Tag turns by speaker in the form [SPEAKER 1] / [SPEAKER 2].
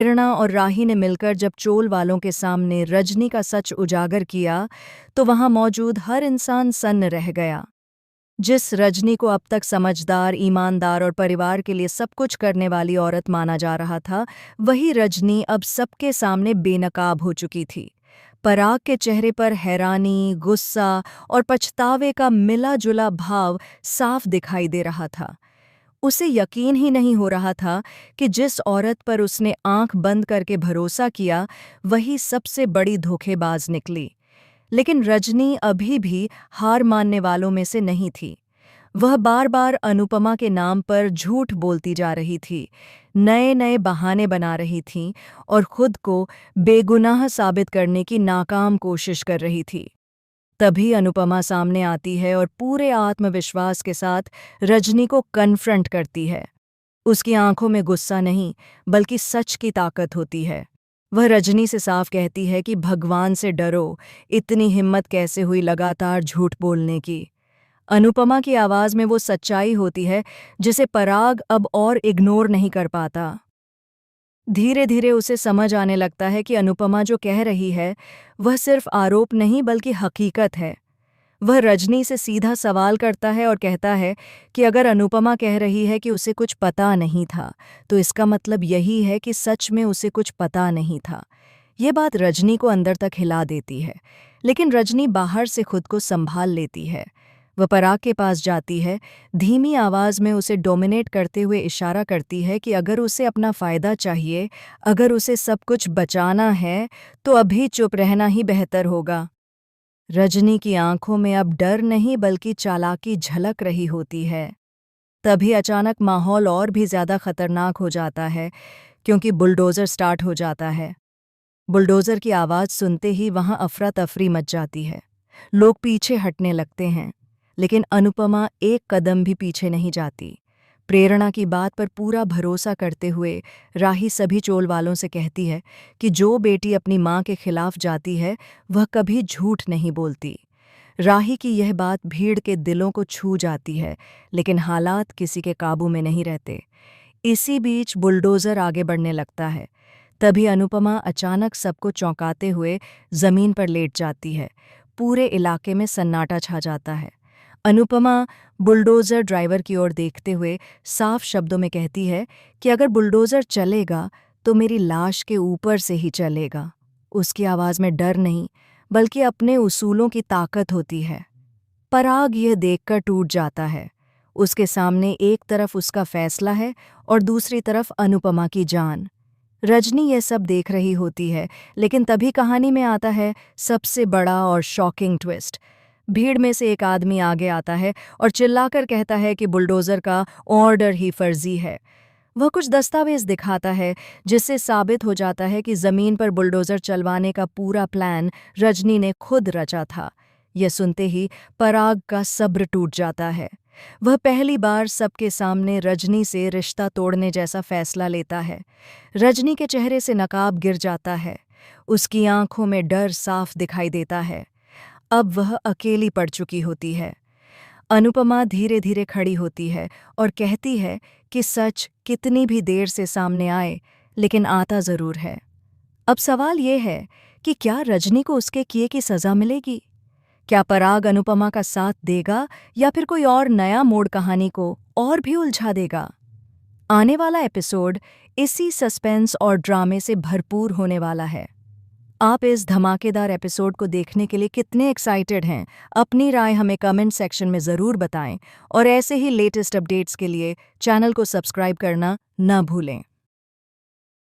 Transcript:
[SPEAKER 1] प्रेरणा और राही ने मिलकर जब चोल वालों के सामने रजनी का सच उजागर किया तो वहां मौजूद हर इंसान सन्न रह गया। जिस रजनी को अब तक समझदार, ईमानदार और परिवार के लिए सब कुछ करने वाली औरत माना जा रहा था, वही रजनी अब सबके सामने बेनकाब हो चुकी थी। पराग के चेहरे पर हैरानी, गुस्सा और पछतावे का मिला-जुला भाव साफ दिखाई दे रहा था। उसे यकीन ही नहीं हो रहा था कि जिस औरत पर उसने आंख बंद करके भरोसा किया, वही सबसे बड़ी धोखेबाज निकली। लेकिन रजनी अभी भी हार मानने वालों में से नहीं थी। वह बार-बार अनुपमा के नाम पर झूठ बोलती जा रही थी, नए-नए बहाने बना रही थी और खुद को बेगुनाह साबित करने की नाकाम कोशिश कर रही थी। तभी अनुपमा सामने आती है और पूरे आत्मविश्वास के साथ रजनी को कन्फ्रंट करती है। उसकी आंखों में गुस्सा नहीं, बल्कि सच की ताकत होती है। वह रजनी से साफ कहती है कि भगवान से डरो, इतनी हिम्मत कैसे हुई लगातार झूठ बोलने की। अनुपमा की आवाज़ में वो सच्चाई होती है जिसे पराग अब और इग्नोर नहीं कर पाता। धीरे धीरे उसे समझ आने लगता है कि अनुपमा जो कह रही है वह सिर्फ आरोप नहीं बल्कि हकीकत है। वह रजनी से सीधा सवाल करता है और कहता है कि अगर अनुपमा कह रही है कि उसे कुछ पता नहीं था, तो इसका मतलब यही है कि सच में उसे कुछ पता नहीं था। ये बात रजनी को अंदर तक हिला देती है, लेकिन रजनी बाहर से खुद को संभाल लेती है। वह पराग के पास जाती है, धीमी आवाज़ में उसे डोमिनेट करते हुए इशारा करती है कि अगर उसे अपना फ़ायदा चाहिए, अगर उसे सब कुछ बचाना है, तो अभी चुप रहना ही बेहतर होगा। रजनी की आंखों में अब डर नहीं बल्कि चालाकी झलक रही होती है। तभी अचानक माहौल और भी ज़्यादा खतरनाक हो जाता है, क्योंकि बुलडोज़र स्टार्ट हो जाता है। बुलडोज़र की आवाज़ सुनते ही वहां अफरा तफरी मच जाती है। लोग पीछे हटने लगते हैं, लेकिन अनुपमा एक कदम भी पीछे नहीं जाती। प्रेरणा की बात पर पूरा भरोसा करते हुए राही सभी चोल वालों से कहती है कि जो बेटी अपनी माँ के खिलाफ जाती है वह कभी झूठ नहीं बोलती। राही की यह बात भीड़ के दिलों को छू जाती है, लेकिन हालात किसी के काबू में नहीं रहते। इसी बीच बुलडोज़र आगे बढ़ने लगता है। तभी अनुपमा अचानक सबको चौंकाते हुए जमीन पर लेट जाती है। पूरे इलाके में सन्नाटा छा जाता है। अनुपमा बुलडोज़र ड्राइवर की ओर देखते हुए साफ शब्दों में कहती है कि अगर बुलडोज़र चलेगा तो मेरी लाश के ऊपर से ही चलेगा। उसकी आवाज़ में डर नहीं, बल्कि अपने उसूलों की ताकत होती है। पराग यह देखकर टूट जाता है। उसके सामने एक तरफ उसका फैसला है और दूसरी तरफ अनुपमा की जान। रजनी यह सब देख रही होती है, लेकिन तभी कहानी में आता है सबसे बड़ा और शॉकिंग ट्विस्ट। भीड़ में से एक आदमी आगे आता है और चिल्लाकर कहता है कि बुलडोज़र का ऑर्डर ही फर्जी है। वह कुछ दस्तावेज दिखाता है जिससे साबित हो जाता है कि जमीन पर बुलडोज़र चलवाने का पूरा प्लान रजनी ने खुद रचा था। यह सुनते ही पराग का सब्र टूट जाता है। वह पहली बार सबके सामने रजनी से रिश्ता तोड़ने जैसा फैसला लेता है। रजनी के चेहरे से नकाब गिर जाता है। उसकी आंखों में डर साफ दिखाई देता है। अब वह अकेली पड़ चुकी होती है। अनुपमा धीरे धीरे खड़ी होती है और कहती है कि सच कितनी भी देर से सामने आए, लेकिन आता ज़रूर है। अब सवाल ये है कि क्या रजनी को उसके किए की सज़ा मिलेगी? क्या पराग अनुपमा का साथ देगा या फिर कोई और नया मोड़ कहानी को और भी उलझा देगा? आने वाला एपिसोड इसी सस्पेंस और ड्रामे से भरपूर होने वाला है। आप इस धमाकेदार एपिसोड को देखने के लिए कितने एक्साइटेड हैं? अपनी राय हमें कमेंट सेक्शन में ज़रूर बताएं और ऐसे ही लेटेस्ट अपडेट्स के लिए चैनल को सब्सक्राइब करना न भूलें।